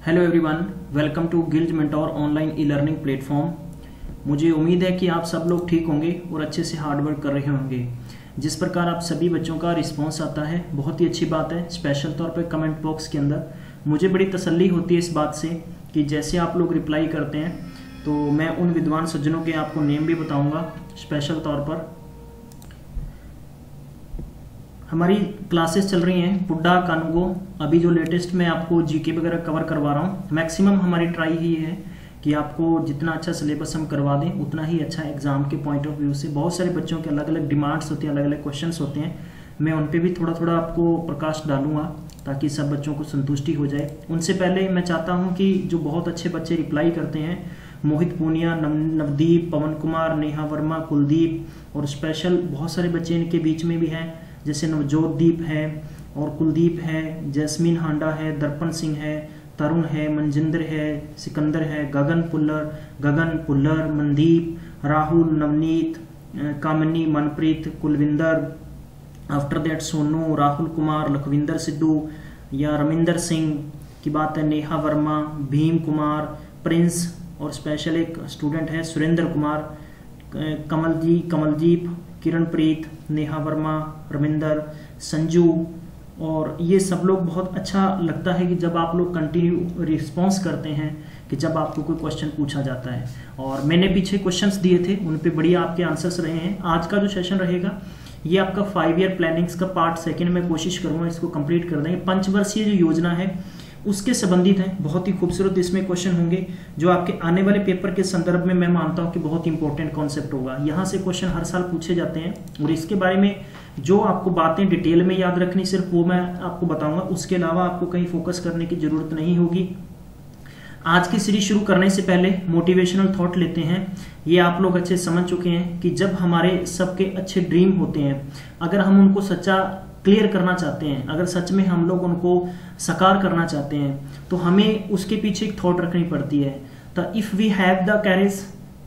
Hello everyone, welcome to Guild Mentor online e learning platform. मुझे उम्मीद है कि आप सब लोग ठीक होंगे और अच्छे से हार्ड वर्क कर रहे होंगे। जिस प्रकार आप सभी बच्चों का रिस्पांस आता है, बहुत ही अच्छी बात है। स्पेशल तौर पे कमेंट बॉक्स के अंदर मुझे बड़ी तसल्ली होती है इस बात से कि जैसे आप लोग रिप्लाई करते हैं तो मैं उन विद्वान सज्जनों के आपको नेम भी बताऊँगा। स्पेशल तौर पर हमारी क्लासेस चल रही हैं पुड्डा कानूगो। अभी जो लेटेस्ट मैं आपको जीके वगैरह कवर करवा रहा हूँ, मैक्सिमम हमारी ट्राई ही है कि आपको जितना अच्छा सिलेबस हम करवा दें उतना ही अच्छा एग्जाम के पॉइंट ऑफ व्यू से। बहुत सारे बच्चों के अलग अलग डिमांड्स होती हैं, अलग अलग क्वेश्चंस होते हैं। मैं उन पर भी थोड़ा थोड़ा आपको प्रकाश डालूंगा ताकि सब बच्चों को संतुष्टि हो जाए। उनसे पहले मैं चाहता हूँ कि जो बहुत अच्छे बच्चे रिप्लाई करते हैं, मोहित पूनिया, नवदीप, पवन कुमार, नेहा वर्मा, कुलदीप और स्पेशल बहुत सारे बच्चे इनके बीच में भी हैं, जैसे नवजोत दीप है और कुलदीप है, जैस्मीन हांडा है, दर्पण सिंह है, तरुण है, मनजिंदर है, सिकंदर है, गगन पुल्लर, मनदीप, राहुल, नवनीत, कामिनी, मनप्रीत, कुलविंदर, आफ्टर दैट सोनू, राहुल कुमार, लखविंदर सिद्धू या रमिंदर सिंह की बात है, नेहा वर्मा, भीम कुमार, प्रिंस और स्पेशल एक स्टूडेंट है सुरेंद्र कुमार, कमलजीत, किरणप्रीत, नेहा वर्मा, रमिंदर, संजू। और ये सब लोग बहुत अच्छा लगता है कि जब आप लोग कंटिन्यू रिस्पॉन्स करते हैं कि जब आपको कोई क्वेश्चन पूछा जाता है। और मैंने पीछे क्वेश्चंस दिए थे, उन पे बढ़िया आपके आंसर्स रहे हैं। आज का जो सेशन रहेगा ये आपका 5 ईयर प्लानिंग्स का पार्ट सेकंड में कोशिश करूंगा इसको कंप्लीट कर देंगे। पंचवर्षीय जो योजना है उसके संबंधित है। बहुत ही खूबसूरत इसमें क्वेश्चन होंगे जो आपके आने वाले पेपर के संदर्भ में मैं मानता हूं कि बहुत इंपॉर्टेंट कॉन्सेप्ट होगा। यहाँ से क्वेश्चन हर साल पूछे जाते हैं और इसके बारे में जो आपको बातें डिटेल में याद रखनी सिर्फ वो मैं आपको बताऊंगा। उसके अलावा आपको कहीं फोकस करने की जरूरत नहीं होगी। आज की सीरीज शुरू करने से पहले मोटिवेशनल थॉट लेते हैं। ये आप लोग अच्छे समझ चुके हैं कि जब हमारे सबके अच्छे ड्रीम होते हैं, अगर हम उनको सच्चा क्लियर करना चाहते हैं, अगर सच में हम लोग उनको साकार करना चाहते हैं तो हमें उसके पीछे एक थॉट रखनी पड़ती है। तो if we have the courage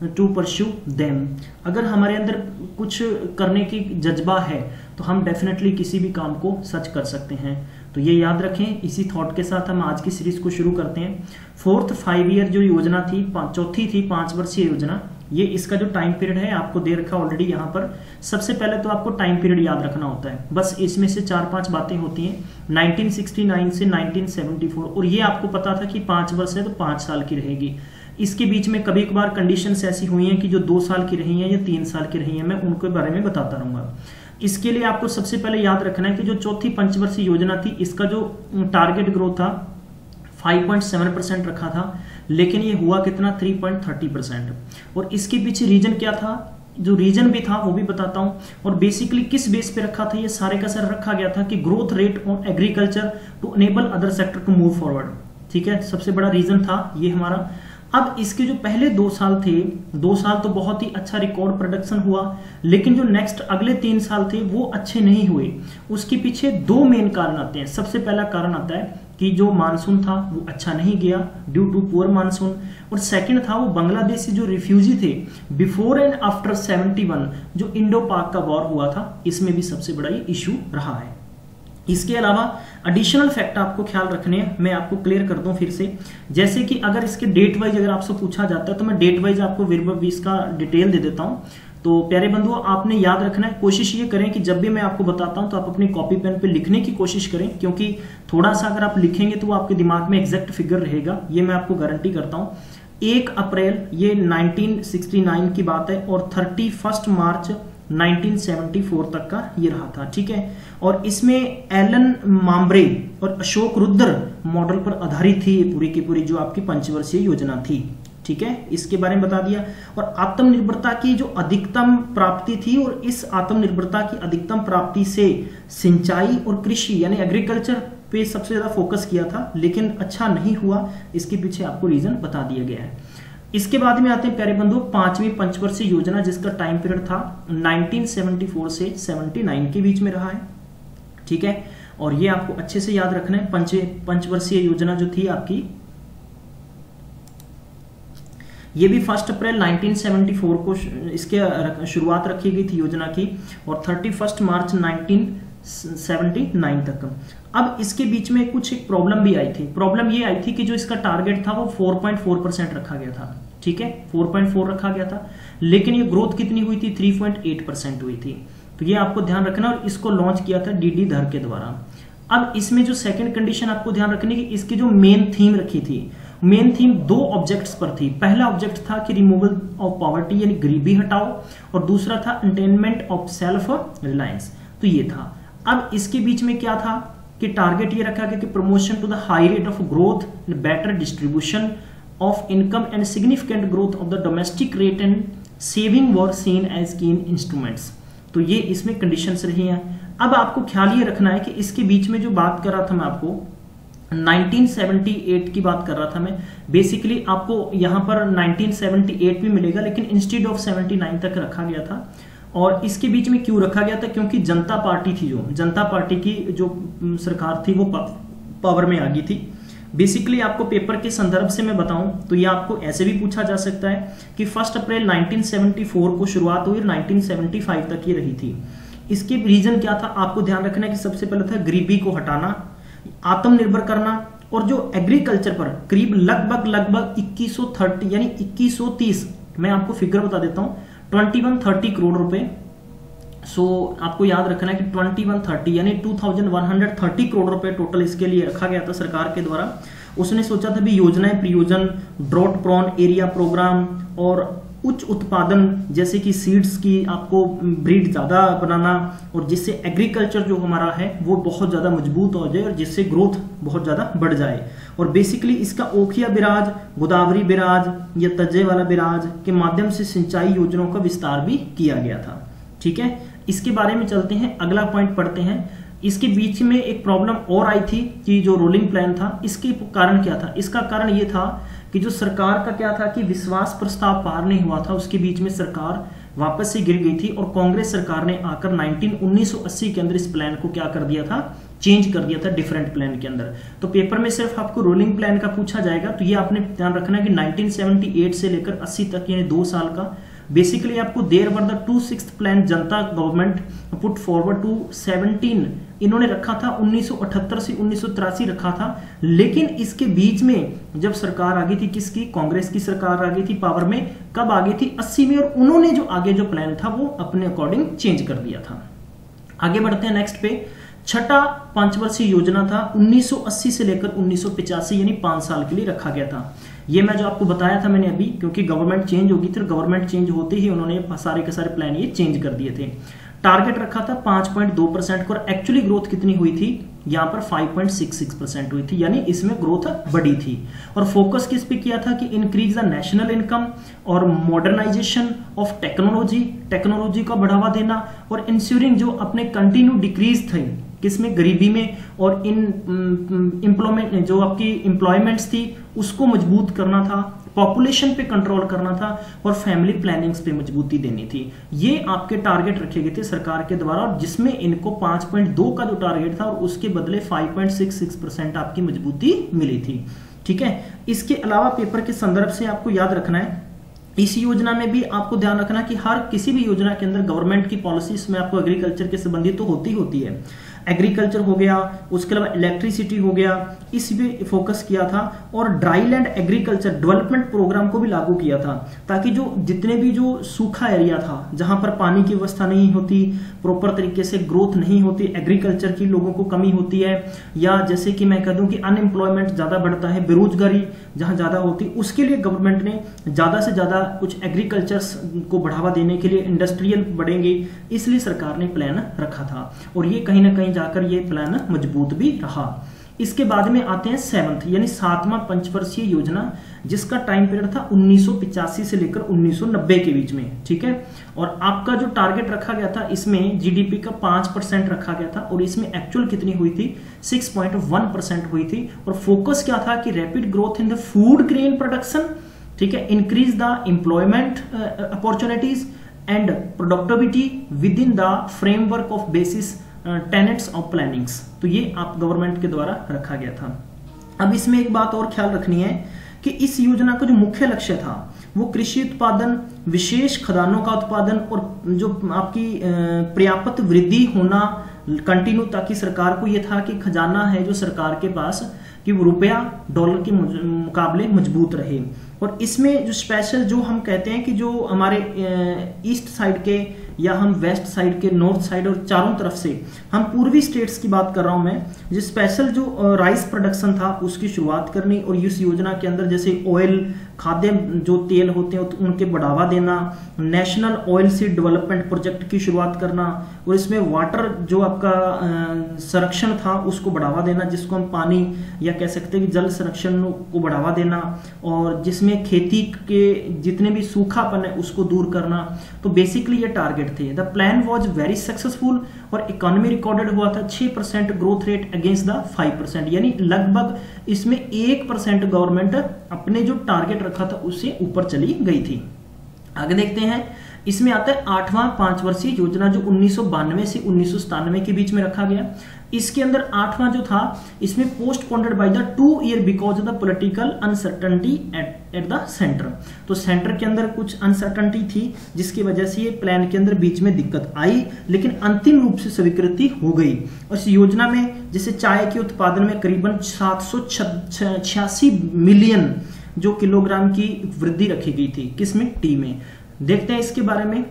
to pursue them, अगर हमारे अंदर कुछ करने की जज्बा है तो हम डेफिनेटली किसी भी काम को सच कर सकते हैं। तो ये याद रखें। इसी थॉट के साथ हम आज की सीरीज को शुरू करते हैं। 4th 5 ईयर जो योजना थी, चौथी थी 5 वर्षीय योजना, ये इसका जो टाइम पीरियड है आपको दे रखा ऑलरेडी यहाँ पर। सबसे पहले तो आपको टाइम पीरियड याद रखना होता है, बस इसमें से 4-5 बातें होती हैं। 1969 से 1974, और ये आपको पता था कि 5 वर्ष है तो 5 साल की रहेगी। इसके बीच में कभी कभार कंडीशंस ऐसी हुई हैं कि जो 2 साल की रही हैं या 3 साल की रही हैं, मैं उनके बारे में बताता रहूंगा। इसके लिए आपको सबसे पहले याद रखना है कि जो चौथी पंचवर्षीय योजना थी इसका जो टारगेट ग्रोथ था 5.7% रखा था, लेकिन ये हुआ कितना 3.30%। और इसके पीछे रीजन क्या था, जो रीजन भी था वो भी बताता हूं। और बेसिकली किस बेस पे रखा था, ये सारे का सारा रखा गया था कि growth rate on agriculture to enable other sector to move forward. ठीक है, सबसे बड़ा रीजन था ये हमारा। अब इसके जो पहले 2 साल थे, 2 साल तो बहुत ही अच्छा रिकॉर्ड प्रोडक्शन हुआ, लेकिन जो नेक्स्ट अगले 3 साल थे वो अच्छे नहीं हुए। उसके पीछे 2 मेन कारण आते हैं। सबसे पहला कारण आता है कि जो मानसून था वो अच्छा नहीं गया ड्यू टू पुअर मानसून, और सेकंड था वो बांग्लादेशी जो रिफ्यूजी थे बिफोर एंड आफ्टर 71 जो इंडो पाक का वॉर हुआ था, इसमें भी सबसे बड़ा ये इशू रहा है। इसके अलावा एडिशनल फैक्ट आपको ख्याल रखने हैं, मैं आपको क्लियर कर दूं फिर से। जैसे कि अगर इसके डेट वाइज अगर आपसे पूछा जाता है तो मैं डेट वाइज आपको इसका डिटेल दे देता हूं। तो प्यारे बंधुओं, आपने याद रखना है, कोशिश ये करें कि जब भी मैं आपको बताता हूं तो आप अपनी कॉपी पेन पे लिखने की कोशिश करें, क्योंकि थोड़ा सा अगर आप लिखेंगे तो वो आपके दिमाग में एग्जैक्ट फिगर रहेगा, ये मैं आपको गारंटी करता हूं। 1 अप्रैल ये 1969 की बात है और 31 मार्च 1974 तक का ये रहा था। ठीक है, और इसमें एलन माम्ब्रे और अशोक रुद्र मॉडल पर आधारित थी ये पूरी की पूरी जो आपकी पंचवर्षीय योजना थी। ठीक है, इसके बारे में बता दिया। और आत्मनिर्भरता की जो अधिकतम प्राप्ति थी, और इस आत्मनिर्भरता की अधिकतम प्राप्ति से सिंचाई और कृषि यानी एग्रीकल्चर पे सबसे ज्यादा फोकस किया था, लेकिन अच्छा नहीं हुआ। इसके पीछे आपको रीजन बता दिया गया है। इसके बाद में आते हैं प्यारे बंधु 5वीं पंचवर्षीय योजना, जिसका टाइम पीरियड था 1974 से 79 के बीच में रहा है। ठीक है, और ये आपको अच्छे से याद रखना है। पंचवर्षीय योजना जो थी आपकी, ये भी 1 अप्रैल 1974 को इसके शुरुआत रखी गई थी योजना की, और 31 मार्च 79 तक। अब इसके बीच में कुछ एक प्रॉब्लम भी आई थी। प्रॉब्लम ये आई थी कि जो इसका टारगेट था वो 4.4% रखा गया था, ठीक है, 4.4 रखा गया था, लेकिन ये ग्रोथ कितनी हुई थी, 3.8% हुई थी। तो ये आपको ध्यान रखना, और इसको लॉन्च किया था डीडी धर के द्वारा। अब इसमें जो सेकंड कंडीशन आपको ध्यान रखनी कि इसकी जो मेन थीम रखी थी, मेन थीम 2 ऑब्जेक्ट्स पर थी। पहला ऑब्जेक्ट था कि रिमूवल ऑफ पॉवर्टी यानी गरीबी हटाओ, और दूसरा था अटेनमेंट ऑफ सेल्फ रिलायंस। तो ये था। अब इसके बीच में क्या था कि टारगेट ये रखा गया कि promotion to the high rate of growth and better distribution of income and significant growth of the domestic rate and saving were seen as keen instruments. तो ये इसमें कंडीशंस रही हैं। अब आपको ख्याल ये रखना है कि इसके बीच में जो बात कर रहा था मैं आपको 1978 की बात कर रहा था मैं, बेसिकली आपको यहां पर 1978 भी मिलेगा, लेकिन इंस्टेड ऑफ 79 तक रखा गया था। और इसके बीच में क्यों रखा गया था, क्योंकि जनता पार्टी थी, जो जनता पार्टी की जो सरकार थी वो पावर में आ गई थी। बेसिकली आपको पेपर के संदर्भ से मैं बताऊं तो ये आपको ऐसे भी पूछा जा सकता है कि 1 अप्रैल 1974 को शुरुआत हुई, 1975 तक ये रही थी। इसके रीजन क्या था, आपको ध्यान रखना है कि सबसे पहले था गरीबी को हटाना, आत्मनिर्भर करना, और जो एग्रीकल्चर पर करीब लगभग 2130 यानी 2130, मैं आपको फिगर बता देता हूं, 2130 करोड़ रुपए। सो आपको याद रखना है कि 2130 यानी 2130 करोड़ रुपए टोटल इसके लिए रखा गया था सरकार के द्वारा। उसने सोचा था भी योजनाएं, प्रयोजन, ड्रॉट प्रोन एरिया प्रोग्राम और उच्च उत्पादन जैसे कि सीड्स की आपको ब्रीड ज्यादा बनाना, और जिससे एग्रीकल्चर जो हमारा है वो बहुत ज्यादा मजबूत हो जाए और जिससे ग्रोथ बहुत ज्यादा बढ़ जाए। और बेसिकली इसका ओखिया बिराज, गोदावरी बिराज या तजे वाला बिराज के माध्यम से सिंचाई योजनाओं का विस्तार भी किया गया था, ठीक है। इसके बारे में चलते हैं, अगला पॉइंट पढ़ते हैं। इसके बीच में एक प्रॉब्लम और आई थी कि जो रोलिंग प्लान था, इसके कारण क्या था, इसका कारण ये था कि जो सरकार का क्या था कि विश्वास प्रस्ताव पार नहीं हुआ था, उसके बीच में सरकार वापस से गिर गई थी, और कांग्रेस सरकार ने आकर 1980 के अंदर इस प्लान को क्या कर दिया था, चेंज कर दिया था डिफरेंट प्लान के अंदर। तो पेपर में सिर्फ आपको रोलिंग प्लान का पूछा जाएगा, तो ये आपने ध्यान रखना है कि 1978 से लेकर 80 तक यानी 2 साल का। बेसिकली आपको there were the 26th plan Janata government put forward to 17, इन्होंने रखा था 1978 से 1983 रखा था, लेकिन इसके बीच में जब सरकार आ गई थी, किसकी, कांग्रेस की सरकार आ गई थी पावर में, कब आ गई थी, 80 में, और उन्होंने जो आगे जो प्लान था वो अपने अकॉर्डिंग चेंज कर दिया था। आगे बढ़ते हैं नेक्स्ट पे। छठा 5 वर्षीय योजना था, 1980 से लेकर 1985 यानी 5 साल के लिए रखा गया था। ये मैं जो आपको बताया था मैंने अभी, क्योंकि गवर्नमेंट चेंज होगी थी, गवर्नमेंट चेंज होते ही उन्होंने सारे के सारे प्लान ये चेंज कर दिए थे। टारगेट रखा था 5.2% और एक्चुअली ग्रोथ कितनी हुई थी, यहाँ पर 5.66% हुई थी, यानी इसमें ग्रोथ बढ़ी थी। और फोकस किस पे किया था कि इंक्रीज द नेशनल इनकम और मॉडर्नाइजेशन ऑफ टेक्नोलॉजी का बढ़ावा देना, और इंश्योरिंग जो अपने कंटिन्यू डिक्रीज थे किसमें, गरीबी में, और इन एम्प्लॉयमेंट जो आपकी एम्प्लॉयमेंट्स थी उसको मजबूत करना था, पॉपुलेशन पे कंट्रोल करना था, और फैमिली प्लानिंग्स पे मजबूती देनी थी। ये आपके टारगेट रखे गए थे सरकार के द्वारा, और जिसमें इनको 5.2 का जो टारगेट था और उसके बदले 5.66% आपकी मजबूती मिली थी, ठीक है। इसके अलावा पेपर के संदर्भ से आपको याद रखना है, इस योजना में भी आपको ध्यान रखना कि हर किसी भी योजना के अंदर गवर्नमेंट की पॉलिसीज में आपको एग्रीकल्चर के संबंधित तो होती है। एग्रीकल्चर हो गया, उसके अलावा इलेक्ट्रिसिटी हो गया, इस पे फोकस किया था, और dry land agriculture development programme को भी लागू किया था, ताकि जो जितने भी जो सूखा एरिया था जहां पर पानी की व्यवस्था नहीं होती, प्रॉपर तरीके से ग्रोथ नहीं होती, एग्रीकल्चर की लोगों को कमी होती है, या जैसे कि मैं कह दूं कि अनएम्प्लॉयमेंट ज्यादा बढ़ता है, बेरोजगारी जहां ज्यादा होती, उसके लिए गवर्नमेंट ने ज्यादा से ज्यादा कुछ एग्रीकल्चर को बढ़ावा देने के लिए इंडस्ट्रियल बढ़ेंगे, इसलिए सरकार ने प्लान रखा था, और ये कहीं ना कहीं जाकर ये प्लान मजबूत भी रहा। इसके बाद में आते हैं 7th यानी 7वां पंचवर्षीय योजना, जिसका टाइम पीरियड था 1985 से लेकर 1990 के बीच में, ठीक है। और आपका जो टारगेट रखा गया था इसमें जीडीपी का 5% रखा गया था, और इसमें एक्चुअल कितनी हुई थी, 6.1% हुई थी। और फोकस क्या था कि rapid growth in the food grain production, ठीक है, increase the employment opportunities and productivity with in the framework of basis tenets of plannings. तो ये आप गवर्नमेंट के द्वारा रखा गया था। अब इसमें एक बात और ख्याल रखनी है कि इस योजना का जो मुख्य लक्ष्य था वो कृषि उत्पादन, विशेष खदानों का उत्पादन, और जो आपकी पर्याप्त वृद्धि होना कंटिन्यू, ताकि सरकार को ये था कि खजाना है जो सरकार के पास कि वो रुपया डॉलर के मुकाबले मजबूत रहे। और इसमें जो स्पेशल जो हम कहते हैं कि जो हमारे ईस्ट साइड के या हम वेस्ट साइड के, नॉर्थ साइड और चारों तरफ से हम पूर्वी स्टेट्स की बात कर रहा हूं मैं, जो स्पेशल जो राइस प्रोडक्शन था उसकी शुरुआत करनी, और इस योजना के अंदर जैसे ऑयल, खाद्य जो तेल होते हैं उनके बढ़ावा देना, national oil seed development project की शुरुआत करना, और इसमें वाटर जो आपका संरक्षण था उसको बढ़ावा देना, जिसको हम पानी या कह सकते हैं कि जल संरक्षण को बढ़ावा देना, और जिसमें खेती के जितने भी सूखापन है उसको दूर करना। तो बेसिकली ये टारगेट थे। The plan was very successful और इकोनॉमी रिकॉर्डेड हुआ था 6% ग्रोथ रेट अगेंस्ट द 5%, यानी लगभग इसमें 1% गवर्नमेंट अपने जो टारगेट रखा था उससे ऊपर चली गई थी। आगे देखते हैं, इसमें आता है 8वां 5 वर्षीय योजना जो 1992 से 1997 के बीच में रखा गया। इसके अंदर 8वां जो था इसमें postponed by the 2 year because of the political uncertainty at the centre. तो सेंटर के अंदर कुछ अनसर्टेनिटी थी जिसकी वजह से ये प्लान के अंदर बीच में दिक्कत आई, लेकिन अंतिम रूप से स्वीकृति हो गई। और इस योजना में जैसे चाय के उत्पादन में करीबन 786 मिलियन जो किलोग्राम की वृद्धि रखी गई थी, किसमें, टी में। देखते हैं इसके बारे में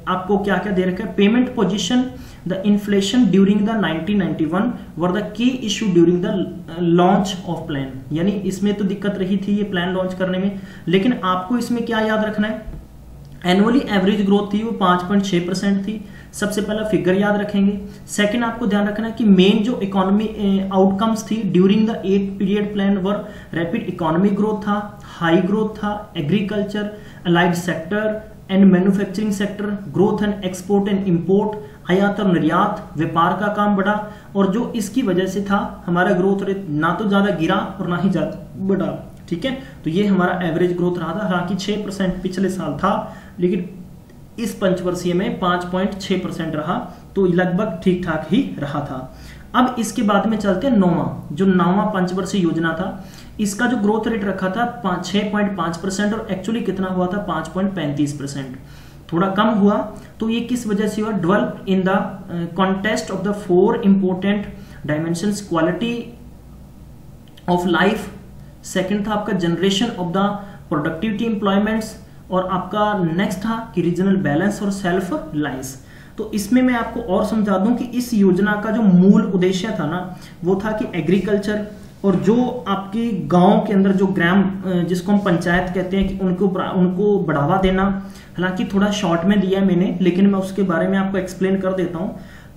आपको क्या क्या दे रखा है। Payment position, the inflation during the 1991 were the key issue during the launch of plan, यानी इसमें तो दिक्कत रही थी ये प्लान लॉन्च करने में, लेकिन आपको इसमें क्या याद रखना है, एनुअली एवरेज ग्रोथ थी वो 5.6% थी। सबसे पहला फिगर याद रखेंगे। सेकंड आपको ध्यान रखना है कि मेन जो इकोनॉमी आउटकम्स थी during the 8 period plan were rapid economy growth था, हाई ग्रोथ था, agriculture, allied sector and manufacturing sector, growth and export and import, आयात और निर्यात, व्यापार का काम बढ़ा, और जो इसकी वजह से था हमारा ग्रोथ रेट ना तो ज्यादा गिरा और ना ही ज्यादा बढ़ा। ठीक है, तो ये हमारा एवरेज ग्रोथ रहा था। हालांकि 6% पिछले साल था, लेकिन इस पंचवर्षीय में 5.6% रहा, तो लगभग ठीक ठाक ही रहा था। अब इसके बाद में चलते हैं 9वां पंचवर्षीय योजना था। इसका जो ग्रोथ रेट रखा था 6.5% और एक्चुअली कितना हुआ था 5.35%, थोड़ा कम हुआ। तो ये किस वजह से हुआ, develop in the contest of the 4 important dimensions, quality of life, second था आपका generation of the productivity employments, और आपका नेक्स्ट था कि रीजनल बैलेंस और सेल्फ रिलायंस। तो इसमें मैं आपको और समझा दूं कि इस योजना का जो मूल उद्देश्य था ना वो था कि एग्रीकल्चर और जो आपकी गांव के अंदर जो ग्राम जिसको हम पंचायत कहते हैं कि उनको बढ़ावा देना। हालांकि थोड़ा शॉर्ट में दिया है मैंने, लेकिन मैं उसके बारे में आपको एक्सप्लेन कर देता हूं,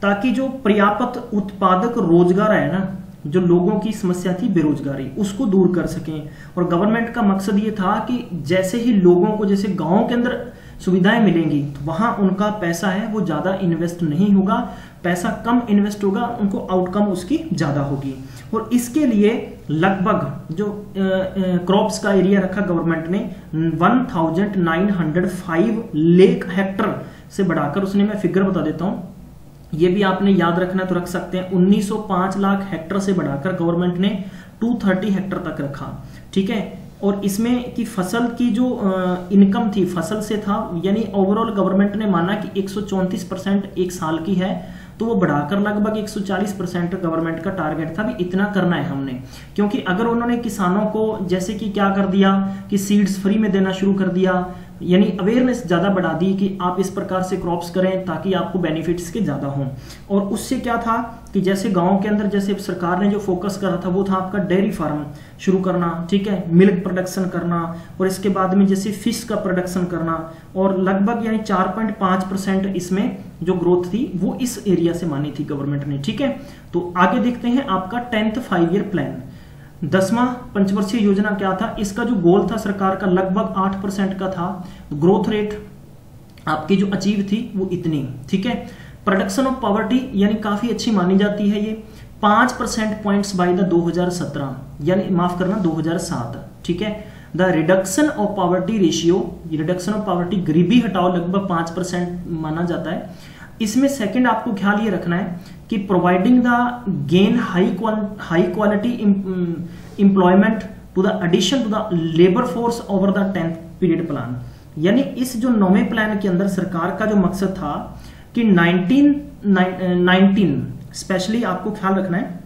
ताकि जो पर्याप्त उत्पादक रोजगार है ना, जो लोगों की समस्या थी बेरोजगारी, उसको दूर कर सकें। और गवर्नमेंट का मकसद ये था कि जैसे ही लोगों को जैसे गांव के अंदर सुविधाएं मिलेंगी तो वहां उनका पैसा है वो ज्यादा इन्वेस्ट नहीं होगा, पैसा कम इन्वेस्ट होगा, उनको आउटकम उसकी ज्यादा होगी। और इसके लिए लगभग जो क्रॉप्स का एरिया रखा गवर्नमेंट ने 1905 लाख हेक्टर से बढ़ाकर, उसने मैं फिगर बता देता हूं, ये भी आपने याद रखना तो रख सकते हैं, 1905 लाख हेक्टर से बढ़ाकर गवर्नमेंट ने 230 हेक्टर तक रखा। ठीक है, और इसमें की फसल की जो इनकम थी फसल से था, यानी ओवरऑल गवर्नमेंट ने माना कि 134% एक साल की है, तो वो बढ़ाकर लगभग 140% गवर्नमेंट का टारगेट था भी इतना करना है हमने। क्योंकि अगर उन्होंने किसानों को जैसे कि क्या कर दिया कि सीड्स फ्री में देना शुरू कर दिया, यानी अवेयरनेस ज्यादा बढ़ा दी कि आप इस प्रकार से क्रॉप्स करें ताकि आपको बेनिफिट्स के ज्यादा हों। और उससे क्या था कि जैसे गांव के अंदर जैसे सरकार ने जो फोकस करा था वो था आपका डेयरी फार्म शुरू करना, ठीक है, मिल्क प्रोडक्शन करना, और इसके बाद में जैसे फिश का प्रोडक्शन करना, और लगभग यानी 4.5% इसमें जो ग्रोथ थी वो इस एरिया से मानी थी गवर्नमेंट ने। ठीक है, तो आगे देखते हैं आपका 10th 5 ईयर प्लान। 10वां पंचवर्षीय योजना क्या था, इसका जो गोल था सरकार का लगभग 8% का था, ग्रोथ रेट आपकी जो अचीव थी वो इतनी। ठीक है, प्रोडक्शन ऑफ पॉवर्टी यानी काफी अच्छी मानी जाती है ये, 5% पॉइंट्स बाय द 2017, यानी माफ करना 2007। ठीक है, the reduction of poverty ratio, reduction of poverty गरीबी हटाओ लगभग 5% माना जाता है। इसमें सेकंड आपको ख्याल ये रखना है कि providing the gain high quality employment to the addition to the labour force over the 10th period plan. यानी इस जो 9वें प्लान के अंदर सरकार का जो मकसद था कि 19 स्पेशली आपको ख्याल रखना है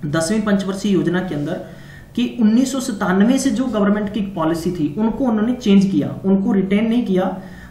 10वीं पंचवर्षीय योजना के अंदर कि 1997 से जो गवर्नमेंट की पॉलिसी थी उनको उन्होंने चेंज किया, उनको रिटेन नहीं किया।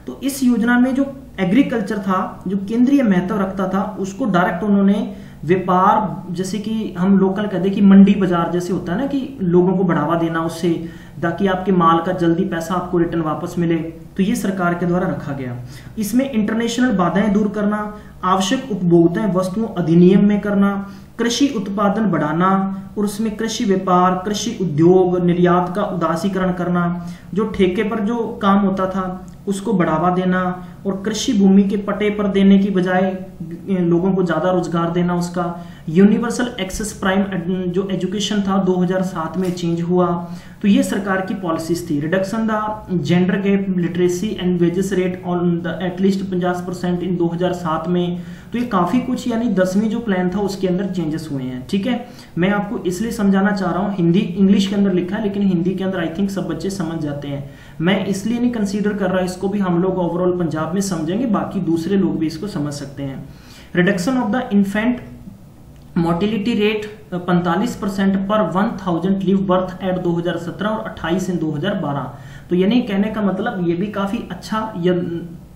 तो इस योजना में जो एग्रीकल्चर था, जो केंद्रीय महत्व रखता था, उसको डायरेक्ट उन्होंने व्यापार, जैसे कि हम लोकल कहते हैं कि मंडी बाजार जैसे होता है ना, कि लोगों को बढ़ावा देना उससे, ताकि आपके माल का जल्दी पैसा आपको रिटर्न वापस मिले, तो ये सरकार के द्वारा रखा गया। इसमें इंटरनेशनल बाधाएं दूर करना, आवश्यक उपभोक्ता वस्तुओं अधिनियम में करना, कृषि उत्पादन बढ़ाना और उसमें कृषि व्यापार, कृषि उद्योग, निर्यात का उदासीकरण करना, जो ठेके पर जो काम होता था उसको बढ़ावा देना और कृषि भूमि के पट्टे पर देने की बजाय लोगों को ज्यादा रोजगार देना उसका। यूनिवर्सल एक्सेस प्राइम जो एजुकेशन था 2007 में चेंज हुआ। तो ये सरकार की पॉलिसीज थी। Reduction the gender gap, literacy and wages rate on the at least 50% इन 2007 में। तो ये काफी कुछ, यानी 10वीं जो प्लान था उसके अंदर चेंजेस हुए हैं। ठीक है, मैं आपको इसलिए समझाना चाह रहा हूँ, हिंदी इंग्लिश के अंदर लिखा है लेकिन हिंदी के अंदर आई थिंक सब बच्चे समझ जाते हैं। मैं इसलिए नहीं कंसीडर कर रहा, इसको भी हम लोग ओवरऑल पंजाब में समझेंगे, बाकी दूसरे लोग भी इसको समझ सकते हैं। Reduction of the infant mortality rate 45% पर 1000 लिव बर्थ एट 2017 और 28 इन 2012। तो यानी कहने का मतलब ये भी काफी अच्छा या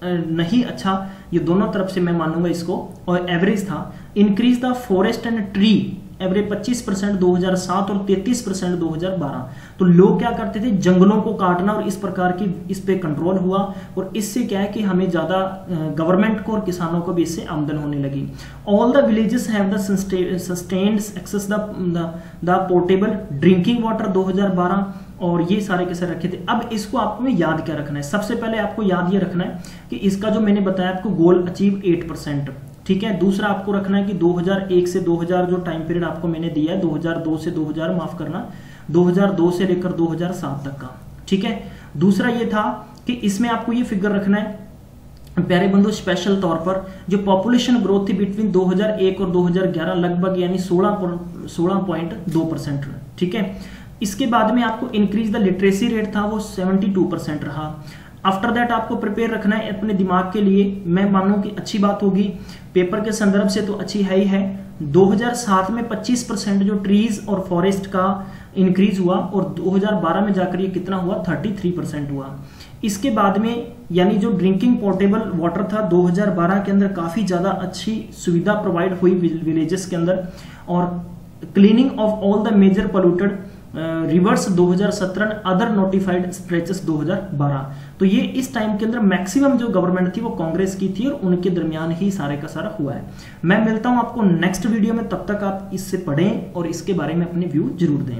नहीं अच्छा, ये दोनों तरफ से मैं मानूंगा इसको, और एवरेज था। Increase the forest and tree average 25% 2007 और 33% 2012। तो लोग क्या करते थे, जंगलों को काटना, और इस प्रकार की इस पे कंट्रोल हुआ, और इससे क्या है कि हमें ज्यादा गवर्नमेंट को और किसानों को भी इससे आमदन होने लगी। All the villages have the sustained access the portable drinking water 2012, और ये सारे कैसे रखे थे। अब इसको आपको में याद क्या रखना है, सबसे पहले आपको याद ये रखना है कि इसका जो मैंने बताया आपको गोल अचीव 8%। ठीक है, दूसरा आपको रखना है कि 2001 से 2000 जो टाइम पीरियड आपको मैंने दिया है, 2002 से 2000 माफ करना 2002 से लेकर 2007 तक का। ठीक है, दूसरा ये था कि इसमें आपको ये फिगर रखना है प्यारे बंधु, स्पेशल तौर पर जो पॉपुलेशन ग्रोथ थी बिटवीन 2001 और 2011 लगभग यानी 16.2%। ठीक है, इसके बाद में आपको इंक्रीज द लिटरेसी रेट था वो 72% रहा। आफ्टर दैट आपको प्रिपेयर रखना है अपने दिमाग के लिए, मैं मानूं कि अच्छी बात होगी, पेपर के संदर्भ से तो अच्छी है ही है। 2007 में 25% जो ट्रीज और फॉरेस्ट का इंक्रीज हुआ, और 2012 में जाकर ये कितना हुआ, 33% हुआ। इसके बाद में यानी जो ड्रिंकिंग पोर्टेबल वाटर था 2012 के अंदर काफी ज्यादा अच्छी सुविधा प्रोवाइड हुई विलेजेस के अंदर, और cleaning of all the major polluted rivers 2017, other notified stretches 2012। तो ये इस टाइम के अंदर मैक्सिमम जो गवर्नमेंट थी वो कांग्रेस की थी, और उनके दरमियान ही सारे का सारा हुआ है। मैं मिलता हूं आपको नेक्स्ट वीडियो में, तब तक आप इससे पढ़ें और इसके बारे में अपने व्यू जरूर दें।